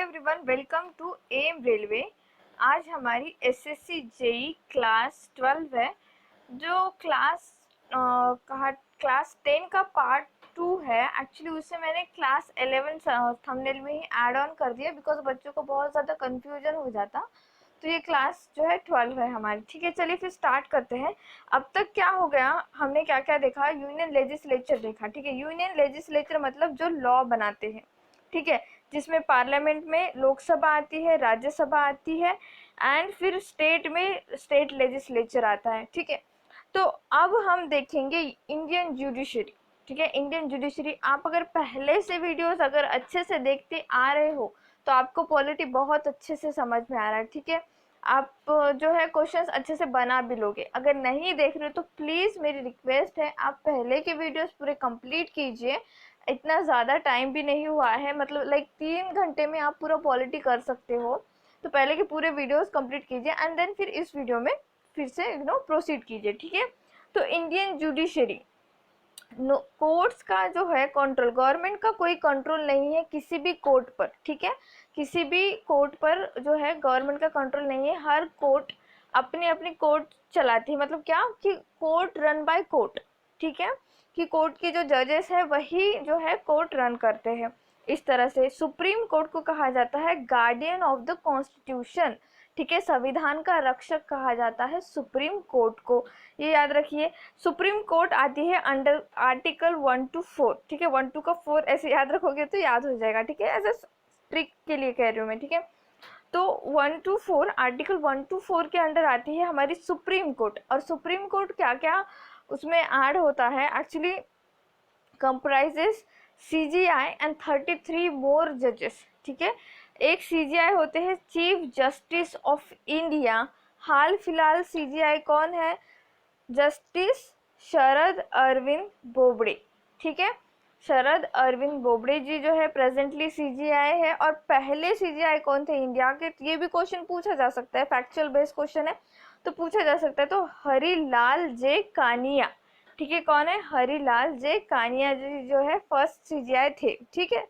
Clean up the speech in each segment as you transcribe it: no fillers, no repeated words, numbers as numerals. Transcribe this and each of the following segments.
Hello everyone, welcome to M railway. आज हमारी SSC JE class 12 है, जो क्लास 10 का पार्ट 2 है। एक्चुअली उसे मैंने क्लास 11 थंबनेल में ही ऐड ऑन कर दिया बिकॉज बच्चों को बहुत ज़्यादा कन्फ्यूजन हो जाता। तो ये क्लास जो है 12 है हमारी। ठीक है, चलिए फिर स्टार्ट करते हैं। अब तक क्या हो गया, हमने क्या क्या देखा। यूनियन लेजिस्लेचर देखा। ठीक है, यूनियन लेजिस्लेचर मतलब जो लॉ बनाते हैं। ठीक है, जिसमें पार्लियामेंट में लोकसभा आती है, राज्यसभा आती है एंड फिर स्टेट में स्टेट लेजिस्लेचर आता है। ठीक है, तो अब हम देखेंगे इंडियन जुडिशरी। ठीक है, इंडियन जुडिशरी आप अगर पहले से वीडियोस अगर अच्छे से देखते आ रहे हो तो आपको पॉलिटी बहुत अच्छे से समझ में आ रहा है। ठीक है, आप जो है क्वेश्चंस अच्छे से बना भी लोगे। अगर नहीं देख रहे हो तो प्लीज़ मेरी रिक्वेस्ट है, आप पहले के वीडियोस पूरे कंप्लीट कीजिए। इतना ज़्यादा टाइम भी नहीं हुआ है, मतलब लाइक 3 घंटे में आप पूरा पॉलिटी कर सकते हो। तो पहले के पूरे वीडियोस कंप्लीट कीजिए एंड देन फिर इस वीडियो में फिर से प्रोसीड कीजिए। ठीक है, तो इंडियन जुडिशरी कोर्ट्स का जो है कंट्रोल, गवर्नमेंट का कोई कंट्रोल नहीं है किसी भी कोर्ट पर। ठीक है, किसी भी कोर्ट पर जो है गवर्नमेंट का कंट्रोल नहीं है। हर कोर्ट अपनी अपनी कोर्ट चलाती है। मतलब क्या कि कोर्ट रन बाय कोर्ट। ठीक है, कि कोर्ट के जो जजेस है वही जो है कोर्ट रन करते हैं। इस तरह से सुप्रीम कोर्ट को कहा जाता है गार्डियन ऑफ द कॉन्स्टिट्यूशन। ठीक है, संविधान का रक्षक कहा जाता है सुप्रीम कोर्ट को। ये याद रखिए, सुप्रीम कोर्ट आती है अंडर आर्टिकल 1 to 4। ठीक है, 1 to का 4 ऐसे याद रखोगे तो याद हो जाएगा। ठीक है, ऐसे ट्रिक के लिए कह रही हूँ मैं। ठीक है, तो 1 to 4 आर्टिकल 1 to 4 के अंडर आती है हमारी सुप्रीम कोर्ट। और सुप्रीम कोर्ट क्या क्या उसमें ऐड होता है, एक्चुअली कंप्राइजेस CGI एंड 33 मोर जजेस। ठीक है, एक CGI होते हैं चीफ जस्टिस ऑफ इंडिया। हाल फिलहाल CGI कौन है? जस्टिस शरद अरविंद बोबड़े। ठीक है, शरद अरविंद बोबड़े जी जो है प्रेजेंटली CGI है। और पहले CGI कौन थे इंडिया के? ये भी क्वेश्चन पूछा जा सकता है, फैक्चुअल बेस्ड क्वेश्चन है तो पूछा जा सकता है। तो हरिलाल जे कानिया। ठीक है, कौन है? हरिलाल जे कानिया जी जो है फर्स्ट CGI थे। ठीक है,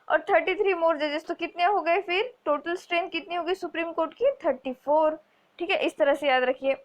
और 33 मोर जजेस, तो कितने हो गए फिर? टोटल स्ट्रेंथ कितनी होगी सुप्रीम कोर्ट की? 34। ठीक है, इस तरह से याद रखिए।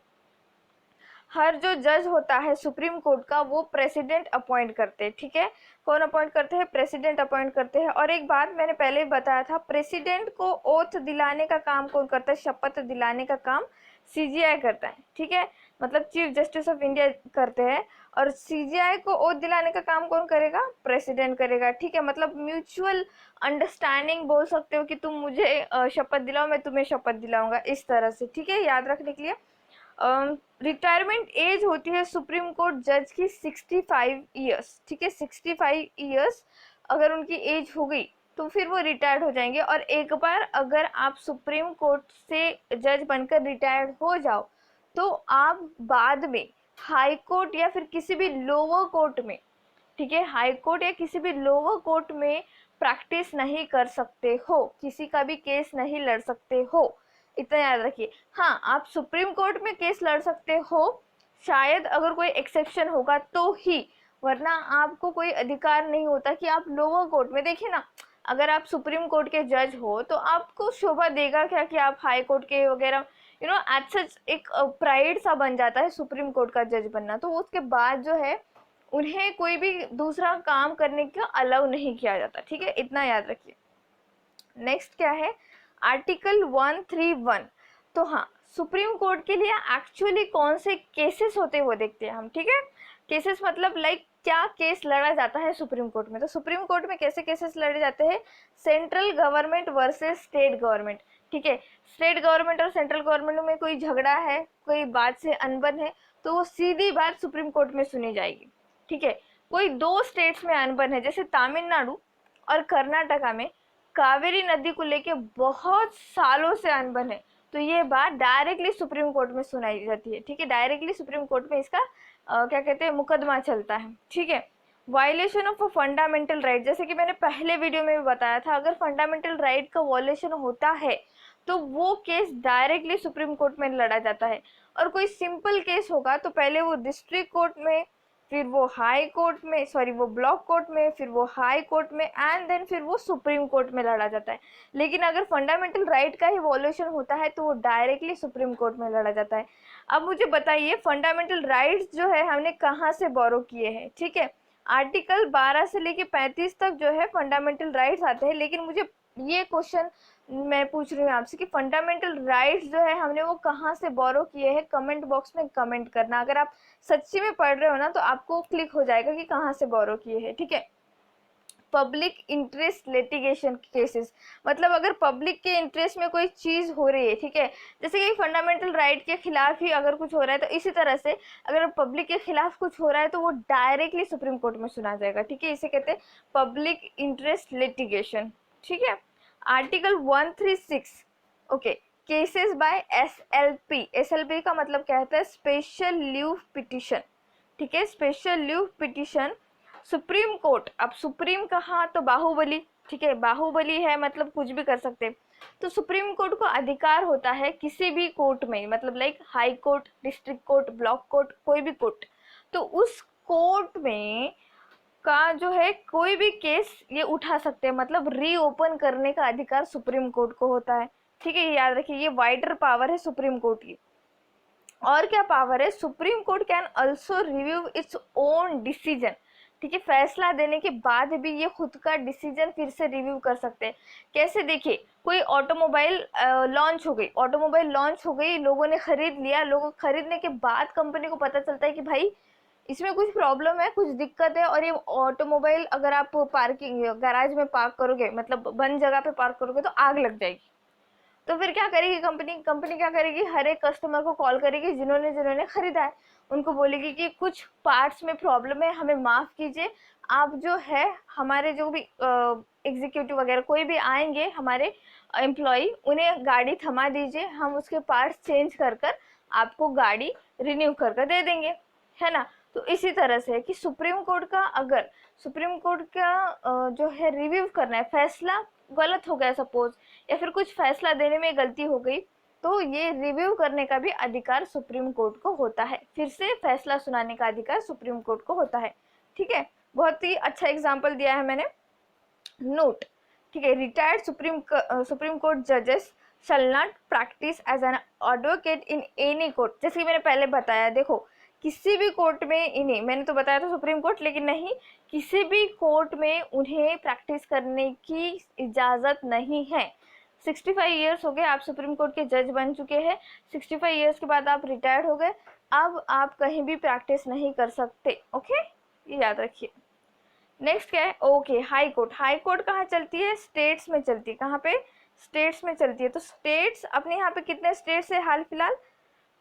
हर जो जज होता है सुप्रीम कोर्ट का वो प्रेसिडेंट अपॉइंट करते हैं। ठीक है, कौन अपॉइंट करते हैं? प्रेसिडेंट अपॉइंट करते हैं। और एक बात मैंने पहले भी बताया था, प्रेसिडेंट को ओथ दिलाने का काम कौन करता है? शपथ दिलाने का काम CGI करता है। ठीक है, मतलब चीफ जस्टिस ऑफ इंडिया करते हैं। और CGI को ओथ दिलाने का काम कौन करेगा? प्रेसिडेंट करेगा। ठीक है, मतलब म्यूचुअल अंडरस्टैंडिंग बोल सकते हो कि तुम मुझे शपथ दिलाओ, मैं तुम्हें शपथ दिलाऊंगा, इस तरह से। ठीक है, याद रखने के लिए रिटायरमेंट एज होती है सुप्रीम कोर्ट जज की 65 ईयर्स। ठीक है, 65 ईयर्स अगर उनकी एज हो गई तो फिर वो रिटायर्ड हो जाएंगे। और एक बार अगर आप सुप्रीम कोर्ट से जज बनकर रिटायर्ड हो जाओ तो आप बाद में हाई कोर्ट या फिर किसी भी लोअर कोर्ट में, ठीक है, हाई कोर्ट या किसी भी लोअर कोर्ट में प्रैक्टिस नहीं कर सकते हो, किसी का भी केस नहीं लड़ सकते हो। इतना याद रखिए। हाँ, आप सुप्रीम कोर्ट में केस लड़ सकते हो, शायद अगर कोई एक्सेप्शन होगा तो ही, वरना आपको कोई अधिकार नहीं होता कि आप लोअर कोर्ट में। देखिए ना, अगर आप सुप्रीम कोर्ट के जज हो तो आपको शोभा देगा क्या कि आप हाई कोर्ट के वगैरह एज सच एक प्राइड सा बन जाता है सुप्रीम कोर्ट का जज बनना। तो उसके बाद जो है उन्हें कोई भी दूसरा काम करने का अलाउ नहीं किया जाता। ठीक है, इतना याद रखिए। नेक्स्ट क्या है? आर्टिकल 131। तो हाँ, सुप्रीम कोर्ट के लिए एक्चुअली कौन से केसेस होते हैं वो देखते हैं हम। ठीक है, केसेस मतलब लाइक क्या केस लड़ा जाता है सुप्रीम कोर्ट में। तो सुप्रीम कोर्ट में कैसे केसेस लड़े जाते हैं? Central government versus state government. ठीक है, स्टेट गवर्नमेंट और सेंट्रल गवर्नमेंट में कोई झगड़ा है, कोई बात से अनबन है, तो वो सीधी बात सुप्रीम कोर्ट में सुनी जाएगी। ठीक है, कोई दो स्टेट्स में अनबन है, जैसे तमिलनाडु और कर्नाटका में कावेरी नदी को लेके बहुत सालों से अनबन है, तो ये बात डायरेक्टली सुप्रीम कोर्ट में सुनाई जाती है। ठीक है, डायरेक्टली सुप्रीम कोर्ट में इसका क्या कहते हैं, मुकदमा चलता है। ठीक है, violation of a fundamental right, जैसे कि मैंने पहले वीडियो में भी बताया था, अगर फंडामेंटल राइट का वायलेशन होता है तो वो केस डायरेक्टली सुप्रीम कोर्ट में लड़ा जाता है। और कोई सिंपल केस होगा तो पहले वो डिस्ट्रिक्ट कोर्ट में फिर वो हाई कोर्ट में, सॉरी वो ब्लॉक कोर्ट में, फिर वो हाई कोर्ट में, एंड देन फिर वो सुप्रीम कोर्ट में लड़ा जाता है। लेकिन अगर फंडामेंटल राइट का ही वॉल्यूशन होता है तो वो डायरेक्टली सुप्रीम कोर्ट में लड़ा जाता है। अब मुझे बताइए फंडामेंटल राइट्स जो है हमने कहाँ से बोरो किए हैं, ठीक है। आर्टिकल 12 से लेके 35 तक जो है फंडामेंटल राइट्स आते हैं, लेकिन मुझे ये क्वेश्चन मैं पूछ रही हूँ आपसे कि फंडामेंटल राइट्स जो है हमने वो कहाँ से बोरो किए हैं। कमेंट बॉक्स में कमेंट करना, अगर आप सच्ची में पढ़ रहे हो ना तो आपको क्लिक हो जाएगा कि कहाँ से बोरो किए हैं, ठीक है। पब्लिक इंटरेस्ट लिटिगेशन केसेस, मतलब अगर पब्लिक के इंटरेस्ट में कोई चीज हो रही है, ठीक है, जैसे कि फंडामेंटल राइट के खिलाफ ही अगर कुछ हो रहा है, तो इसी तरह से अगर पब्लिक के खिलाफ कुछ हो रहा है तो वो डायरेक्टली सुप्रीम कोर्ट में सुना जाएगा, ठीक है। इसे कहते हैं पब्लिक इंटरेस्ट लिटिगेशन, ठीक है। Article 136, okay, cases bye SLP. SLP का मतलब क्या होता है, स्पेशल लीव पिटिशन, ठीक है, special leave petition supreme court. अब सुप्रीम कहा तो बाहुबली, ठीक है, बाहुबली है मतलब कुछ भी कर सकते हैं। तो सुप्रीम कोर्ट को अधिकार होता है किसी भी कोर्ट में, मतलब like high court, district court, block court, कोई भी कोर्ट, तो उस कोर्ट में का जो है कोई भी केस ये उठा सकते हैं, मतलब रीओपन करने का अधिकार सुप्रीम कोर्ट को होता है, ठीक है। याद रखिए ये वाइडर पावर है सुप्रीम कोर्ट की। और क्या पावर है, supreme court can also review its own decision, ठीक है, फैसला देने के बाद भी ये खुद का डिसीजन फिर से रिव्यू कर सकते हैं। कैसे, देखिए कोई ऑटोमोबाइल लॉन्च हो गई, ऑटोमोबाइल लॉन्च हो गई, लोगों ने खरीद लिया, लोगों खरीदने के बाद कंपनी को पता चलता है कि भाई इसमें कुछ प्रॉब्लम है, कुछ दिक्कत है, और ये ऑटोमोबाइल अगर आप पार्किंग गैराज में पार्क करोगे, मतलब बंद जगह पे पार्क करोगे तो आग लग जाएगी। तो फिर क्या करेगी कंपनी, कंपनी क्या करेगी, हर एक कस्टमर को कॉल करेगी जिन्होंने जिन्होंने खरीदा है, उनको बोलेगी कि कुछ पार्ट्स में प्रॉब्लम है, हमें माफ़ कीजिए, आप जो है हमारे जो भी एग्जीक्यूटिव वगैरह कोई भी आएंगे हमारे एम्प्लॉय, उन्हें गाड़ी थमा दीजिए, हम उसके पार्ट्स चेंज कर कर आपको गाड़ी रिन्यू कर कर दे देंगे, है ना। तो इसी तरह से है कि सुप्रीम कोर्ट का, अगर सुप्रीम कोर्ट का जो है रिव्यू करना है, फैसला गलत हो गया सपोज, या फिर कुछ फैसला देने में गलती हो गई, तो ये रिव्यू करने का भी अधिकार सुप्रीम कोर्ट को होता है, फिर से फैसला सुनाने का अधिकार सुप्रीम कोर्ट को होता है, ठीक है। बहुत ही अच्छा एग्जाम्पल दिया है मैंने, नोट, ठीक है, रिटायर्ड सुप्रीम कोर्ट जजेस shall not practice as an advocate in any court. जैसे कि मैंने पहले बताया, देखो किसी भी कोर्ट में इन्हें, मैंने तो बताया था सुप्रीम कोर्ट, लेकिन नहीं, किसी भी कोर्ट में उन्हें प्रैक्टिस करने की इजाज़त नहीं है। 65 ईयर्स हो गए, आप सुप्रीम कोर्ट के जज बन चुके हैं, 65 ईयर्स के बाद आप रिटायर्ड हो गए, अब आप कहीं भी प्रैक्टिस नहीं कर सकते, ओके, ये याद रखिए। नेक्स्ट क्या है, okay, high court. High court कहाँ चलती है, स्टेट्स में चलती है, कहाँ पे, स्टेट्स में चलती है। तो स्टेट्स अपने यहाँ पे कितने स्टेट्स है हाल फिलहाल,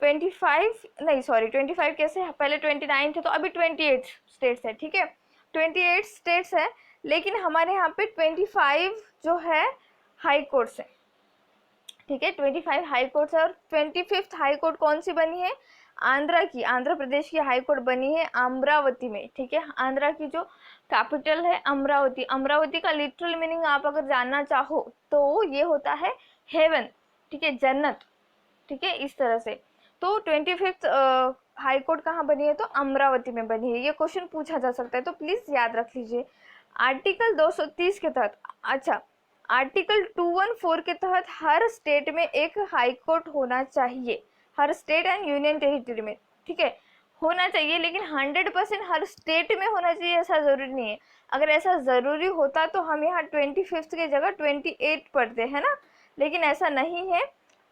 25 नहीं सॉरी 25 कैसे, पहले 29 थे तो अभी 28 स्टेट्स है, ठीक है, 28 स्टेट्स है, लेकिन हमारे यहाँ पे 25 जो है हाई कोर्ट्स है, ठीक है, 25 हाई कोर्ट्स है। और 25th हाई कोर्ट कौन सी बनी है, आंध्रा की, आंध्र प्रदेश की हाई कोर्ट बनी है अमरावती में, ठीक है। आंध्रा की जो कैपिटल है अमरावती, अमरावती का लिटरल मीनिंग आप अगर जानना चाहो तो ये होता है हेवन, ठीक है, जन्नत, ठीक है, इस तरह से। तो 25th हाई कोर्ट कहाँ बनी है, तो अमरावती में बनी है। ये क्वेश्चन पूछा जा सकता है, तो प्लीज याद रख लीजिए। आर्टिकल 230 के तहत, अच्छा, आर्टिकल 214 के तहत हर स्टेट में एक हाई कोर्ट होना चाहिए, हर स्टेट एंड यूनियन टेरिटरी में, ठीक है, होना चाहिए, लेकिन 100% हर स्टेट में होना चाहिए ऐसा ज़रूरी नहीं है। अगर ऐसा ज़रूरी होता तो हम यहाँ 25th की जगह 28 पढ़ते हैं ना, लेकिन ऐसा नहीं है।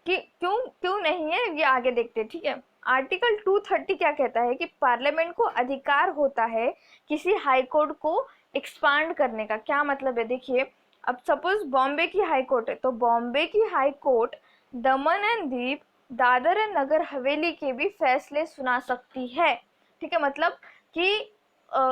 कि क्यों क्यों नहीं है ये आगे देखते हैं, ठीक है। आर्टिकल 230 क्या कहता है कि पार्लियामेंट को अधिकार होता है किसी हाई कोर्ट को एक्सपांड करने का। क्या मतलब है, देखिए अब सपोज बॉम्बे की हाई कोर्ट है, तो बॉम्बे की high court Daman and Diu, Dadar and Nagar Haveli के भी फैसले सुना सकती है, ठीक है। मतलब कि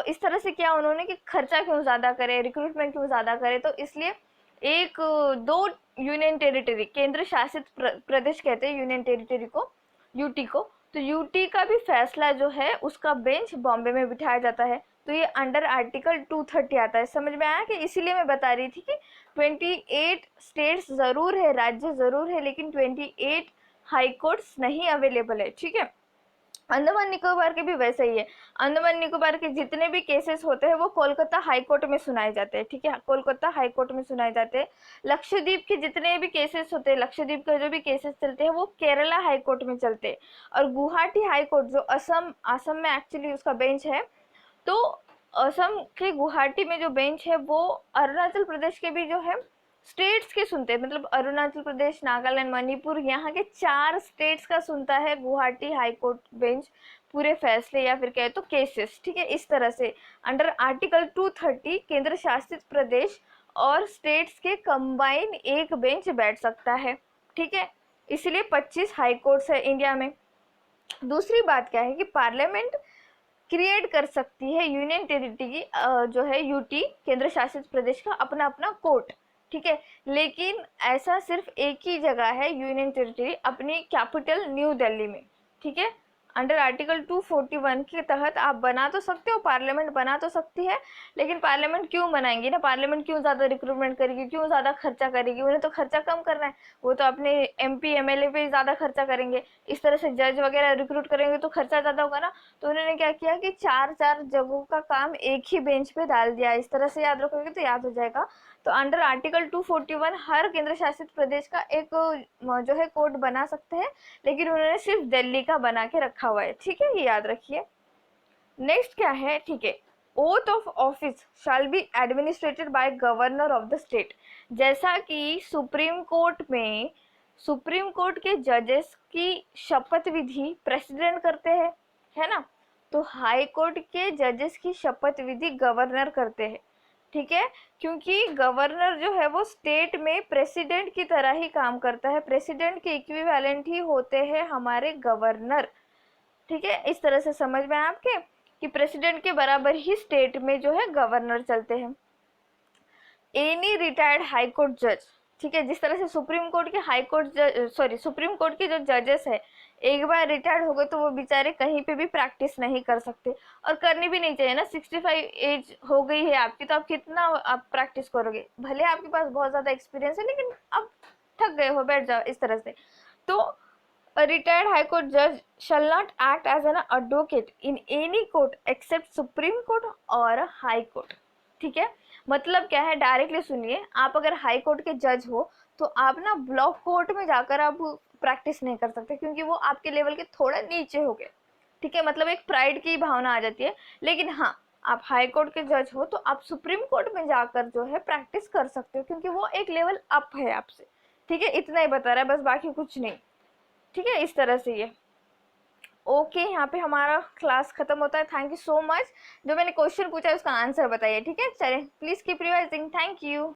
इस तरह से किया उन्होंने कि खर्चा क्यों ज़्यादा करे, रिक्रूटमेंट क्यों ज़्यादा करे, तो इसलिए एक दो यूनियन टेरिटरी, केंद्र शासित प्रदेश कहते हैं यूनियन टेरिटरी को, यूटी को, तो यूटी का भी फैसला जो है उसका बेंच बॉम्बे में बिठाया जाता है। तो ये अंडर आर्टिकल 230 आता है, समझ में आया कि इसीलिए मैं बता रही थी कि 28 स्टेट्स ज़रूर है, राज्य ज़रूर है, लेकिन 28 हाई कोर्ट्स नहीं अवेलेबल है, ठीक है। अंडमान निकोबार के भी वैसे ही है। अंडमान निकोबार के जितने भी केसेस होते हैं वो कोलकाता हाई कोर्ट में सुनाए जाते हैं, ठीक है, कोलकाता हाई कोर्ट में सुनाए जाते हैं। लक्षद्वीप के जितने भी केसेस होते हैं, लक्षद्वीप के जो भी केसेस चलते हैं वो केरला हाई कोर्ट में चलते हैं। और गुवाहाटी हाई कोर्ट जो असम असम में एक्चुअली उसका बेंच है, तो असम के गुवाहाटी में जो बेंच है वो अरुणाचल प्रदेश के भी जो है स्टेट्स के सुनते हैं, मतलब अरुणाचल प्रदेश, नागालैंड, मणिपुर, यहाँ के 4 स्टेट्स का सुनता है गुवाहाटी हाई कोर्ट बेंच पूरे फैसले या फिर कहे तो केसेस, ठीक है। इस तरह से अंडर आर्टिकल 230 केंद्र शासित प्रदेश और स्टेट्स के कंबाइन एक बेंच बैठ सकता है, ठीक है। इसलिए 25 हाई कोर्ट्स है इंडिया में। दूसरी बात क्या है कि पार्लियामेंट क्रिएट कर सकती है यूनियन टेरिटरी की जो है यूटी केंद्र शासित प्रदेश का अपना अपना कोर्ट, ठीक है। लेकिन ऐसा सिर्फ एक ही जगह है यूनियन टेरिटरी, अपनी कैपिटल न्यू दिल्ली में, ठीक है। अंडर आर्टिकल 241 के तहत आप बना तो सकते हो, पार्लियामेंट बना तो सकती है, लेकिन पार्लियामेंट क्यों बनाएंगी ना, पार्लियामेंट क्यों ज़्यादा रिक्रूटमेंट करेगी, क्यों ज़्यादा खर्चा करेगी, उन्हें तो खर्चा कम करना है, वो तो अपने एमपी एमएलए पे ज़्यादा खर्चा करेंगे। इस तरह से जज वगैरह रिक्रूट करेंगे तो खर्चा ज़्यादा होगा ना, तो उन्होंने क्या किया कि 4 जगहों का काम एक ही बेंच पे डाल दिया। इस तरह से याद रखोगे तो याद हो जाएगा। तो अंडर आर्टिकल 241 हर केंद्र शासित प्रदेश का एक जो है कोर्ट बना सकते हैं, लेकिन उन्होंने सिर्फ दिल्ली का बना के रखा हुआ है, ठीक है, ये याद रखिए। नेक्स्ट क्या है, ठीक है, oath of office shall be administered by governor of the state. जैसा कि सुप्रीम कोर्ट के जजेस की शपथ विधि प्रेसिडेंट करते हैं, है ना, तो हाई कोर्ट के जजेस की शपथ विधि गवर्नर करते हैं, ठीक है। क्योंकि गवर्नर जो है वो स्टेट में प्रेसिडेंट की तरह ही काम करता है, प्रेसिडेंट के इक्विवेलेंट ही होते हैं हमारे गवर्नर, ठीक है। इस तरह से समझ में आपके कि प्रेसिडेंट के बराबर ही स्टेट में जो है गवर्नर चलते हैं। एनी रिटायर्ड हाई कोर्ट जज, ठीक है, जिस तरह से सुप्रीम कोर्ट के सुप्रीम कोर्ट के जो जजेस है एक बार रिटायर्ड हो गए तो वो बेचारे कहीं पे भी प्रैक्टिस नहीं कर सकते, और करनी भी नहीं चाहिए ना। 65 एज हो गई है आपकी तो आप कितना आप प्रैक्टिस करोगे, भले आपके पास बहुत ज़्यादा एक्सपीरियंस है लेकिन अब थक गए हो, बैठ जाओ, इस तरह से। तो a retired high court judge shall not act as an advocate in any court except supreme court और high court, ठीक है। मतलब क्या है, डायरेक्टली सुनिए, आप अगर हाई कोर्ट के जज हो तो आप ना ब्लॉक कोर्ट में जाकर आप प्रैक्टिस नहीं कर सकते, क्योंकि वो आपके लेवल के थोड़ा नीचे हो गए, ठीक है। मतलब एक प्राइड की भावना आ जाती है। लेकिन हाँ, आप हाई कोर्ट के जज हो तो आप सुप्रीम कोर्ट में जाकर जो है प्रैक्टिस कर सकते हो, क्योंकि वो एक लेवल अप है आपसे, ठीक है। इतना ही बता रहा है बस, बाकी कुछ नहीं, ठीक है। इस तरह से ये ओके, यहाँ पे हमारा क्लास खत्म होता है। Thank you so much. जो मैंने क्वेश्चन पूछा है उसका आंसर बताइए, ठीक है। चलिए, please keep revising. Thank you.